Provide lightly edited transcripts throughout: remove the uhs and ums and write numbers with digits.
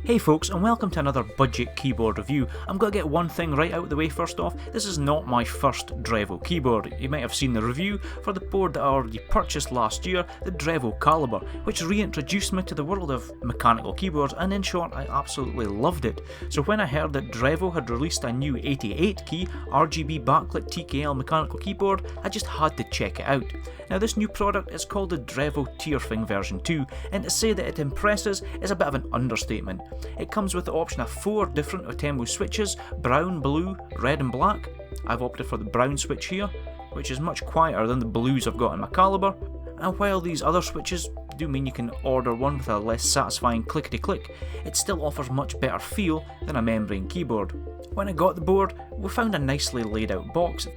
Hey folks, and welcome to another budget keyboard review. I'm going to get one thing right out of the way first off. This is not my first Drevo keyboard. You might have seen the review for the board that I already purchased last year, the Drevo Calibur, which reintroduced me to the world of mechanical keyboards, and in short, I absolutely loved it. So when I heard that Drevo had released a new 88 key RGB Backlit TKL mechanical keyboard, I just had to check it out. Now this new product is called the Drevo Tyrfing V2, and to say that it impresses is a bit of an understatement. It comes with the option of 4 different Outemu switches, brown, blue, red and black. I've opted for the brown switch here, which is much quieter than the blues I've got in my Calibur, and while these other switches do mean you can order one with a less satisfying clickety click, it still offers much better feel than a membrane keyboard. When I got the board, we found a nicely laid out box,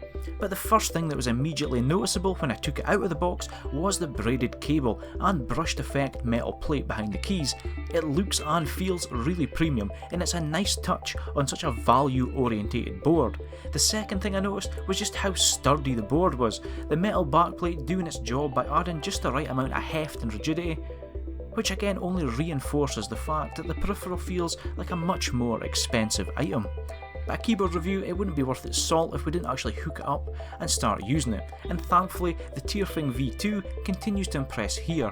but the first thing that was immediately noticeable when I took it out of the box was the braided cable and brushed effect metal plate behind the keys. It looks and feels really premium, and it's a nice touch on such a value orientated board. The second thing I noticed was just how sturdy the board was, the metal backplate doing its job by adding just the right amount of heft and rigidity, which again only reinforces the fact that the peripheral feels like a much more expensive item. But a keyboard review, it wouldn't be worth its salt if we didn't actually hook it up and start using it, and thankfully the Tyrfing V2 continues to impress here.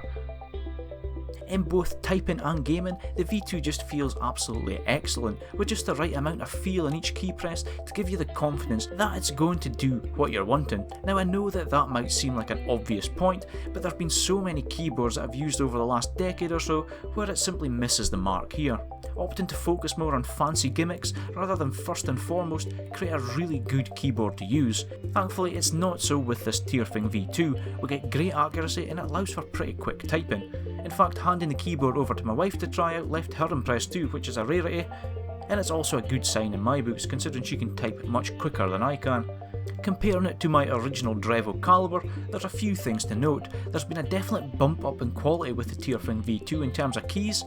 In both typing and gaming, the V2 just feels absolutely excellent, with just the right amount of feel in each key press to give you the confidence that it's going to do what you're wanting. Now I know that that might seem like an obvious point, but there have been so many keyboards that I've used over the last decade or so where it simply misses the mark here. Opting to focus more on fancy gimmicks rather than first and foremost create a really good keyboard to use. Thankfully it's not so with this Tyrfing V2, we get great accuracy and it allows for pretty quick typing. In fact, handing the keyboard over to my wife to try out left her impressed too, which is a rarity, and it's also a good sign in my books considering she can type much quicker than I can. Comparing it to my original Drevo Calibur, there's a few things to note. There's been a definite bump up in quality with the Tyrfing V2 in terms of keys,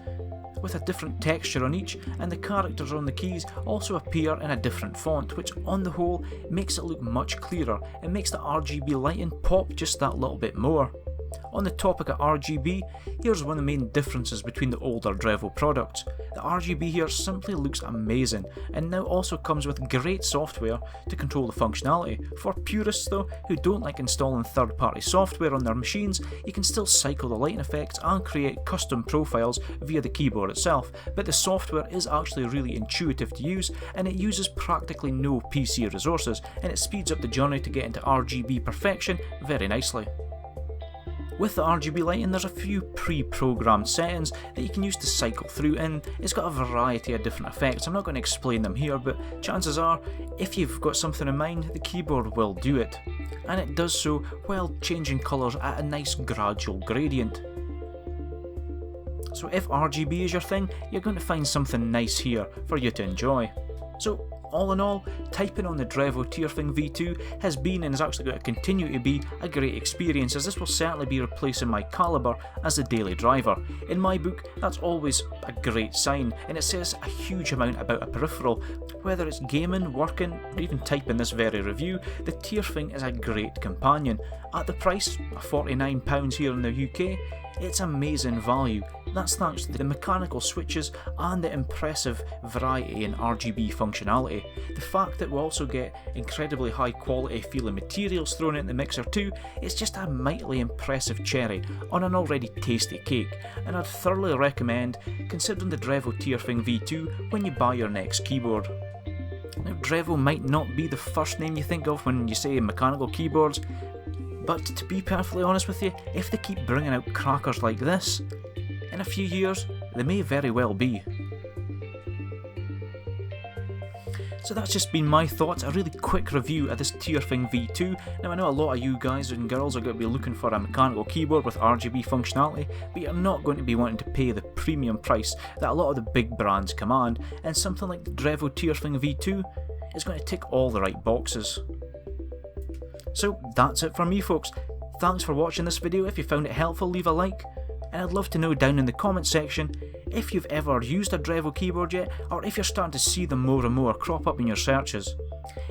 with a different texture on each, and the characters on the keys also appear in a different font, which on the whole makes it look much clearer and makes the RGB lighting pop just that little bit more. On the topic of RGB, here's one of the main differences between the older Drevo products. The RGB here simply looks amazing, and now also comes with great software to control the functionality. For purists though, who don't like installing third-party software on their machines, you can still cycle the lighting effects and create custom profiles via the keyboard itself, but the software is actually really intuitive to use, and it uses practically no PC resources, and it speeds up the journey to get into RGB perfection very nicely. With the RGB lighting, there's a few pre-programmed settings that you can use to cycle through, and it's got a variety of different effects. I'm not going to explain them here, but chances are, if you've got something in mind, the keyboard will do it. And it does so while changing colours at a nice gradual gradient. So if RGB is your thing, you're going to find something nice here for you to enjoy. So all in all, typing on the Drevo Tyrfing V2 has been and is actually going to continue to be a great experience, as this will certainly be replacing my Calibur as the daily driver. In my book, that's always a great sign, and it says a huge amount about a peripheral. Whether it's gaming, working, or even typing this very review, the Tyrfing is a great companion. At the price of £49 here in the UK, it's amazing value. That's thanks to the mechanical switches and the impressive variety in RGB functionality. The fact that we also get incredibly high quality feeling materials thrown into the mixer too is just a mightily impressive cherry on an already tasty cake, and I'd thoroughly recommend considering the Drevo Tyrfing V2 when you buy your next keyboard. Now Drevo might not be the first name you think of when you say mechanical keyboards, but to be perfectly honest with you, if they keep bringing out crackers like this, in a few years, they may very well be. So that's just been my thoughts, a really quick review of this Tyrfing V2. Now I know a lot of you guys and girls are going to be looking for a mechanical keyboard with RGB functionality, but you're not going to be wanting to pay the premium price that a lot of the big brands command, and something like the Drevo Tyrfing V2 is going to tick all the right boxes. So that's it from me folks. Thanks for watching this video. If you found it helpful, leave a like, and I'd love to know down in the comment section if you've ever used a Drevo keyboard yet, or if you're starting to see them more and more crop up in your searches.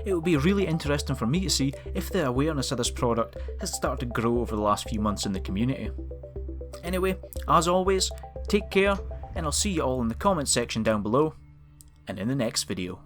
It would be really interesting for me to see if the awareness of this product has started to grow over the last few months in the community. Anyway, as always, take care, and I'll see you all in the comments section down below, and in the next video.